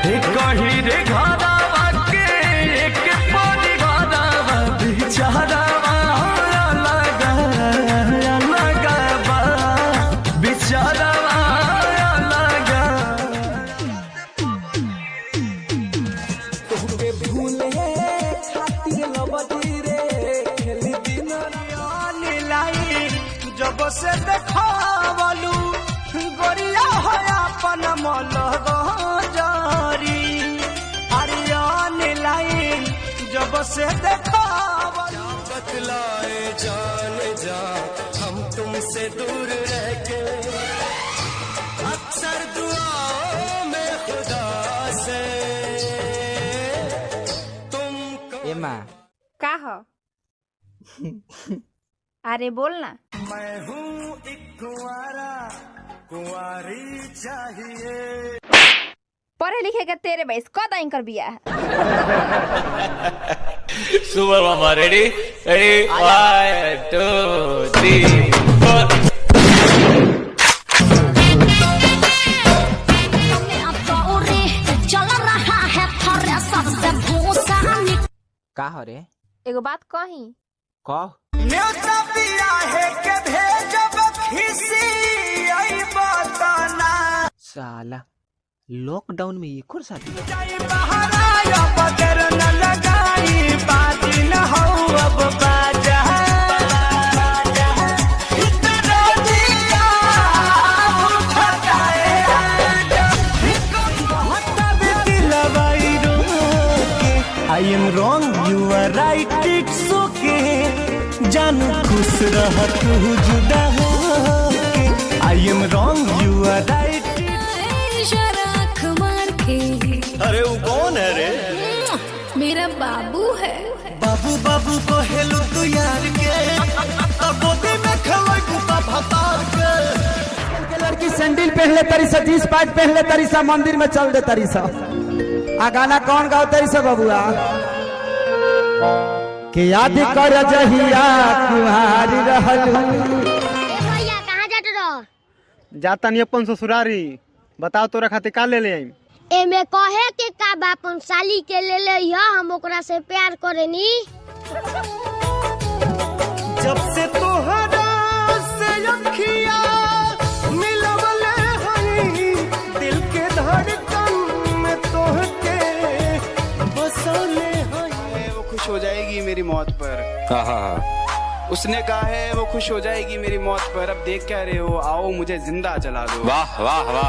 कही रे घरवा के एक परिवारवा बिचारवा अलग अलग बा बिचारवा अलग। तोहके भूले खातिर लबदी रे खेली दिन लाई जब से देखावलू गोरिया हो अपन मलग जारी अरियान लाइन जब से देखावलू बतलाए जान जा हम तुमसे दूर रह के अक्सर दुआओं में खुदा से तुम एमा का हो? अरे बोल ना। मैं हूँ एक कुंवारा कुंवारी चाहिए। पढ़े लिखे के तेरे भैंस कद एंकर बिया है। सुपर मामा रेडी रेडी 1 2 3 4। चल रहा है थोड़ा सबसे भूसा का हो रे? एगो बात कही कह। न्योता पिया है के भेजब खिसी आई बताना साला लॉकडाउन में ये कुछ शादी जाई बहराया बगर न लगाई बाजी न हो अब बाजा इतना दिया उठाए हत्ता बेटी लवाई रोके I am wrong you are right it's okay जानू खुश रह तू जुदा हो के I am wrong you are right. शराख मार के अरे वो कौन है रे? मेरा बाबू है। बाबू बाबू को हेलो तू यार के अब गोदी में खवाई कुत्ता भतार के लड़की सैंडल पहन ले तरी सा जींस पैंट पहन ले तरी सा मंदिर में चल दे तरी सा। आ गाना कौन गाओ तरी सा बबुआ के याद कर जहिया कुहारी रहलू। भैया कहाँ जाते रहो? जाता नहीं अपन ससुरारी। बताओ तोरा खातिर का ले ले आई? एमे कहे के का बापन साली के ले ले हम ओकरा से प्यार करेनी। जब से तोहरा से अखिया मिलवले हई दिल के धड़कन में तोहके बसले हई। वो खुश हो जाएगी मेरी मौत पर। उसने कहा है वो खुश हो जाएगी मेरी मौत पर। अब देख क्या रहे हो, आओ मुझे जिंदा जला दो। वाह वाह वाह।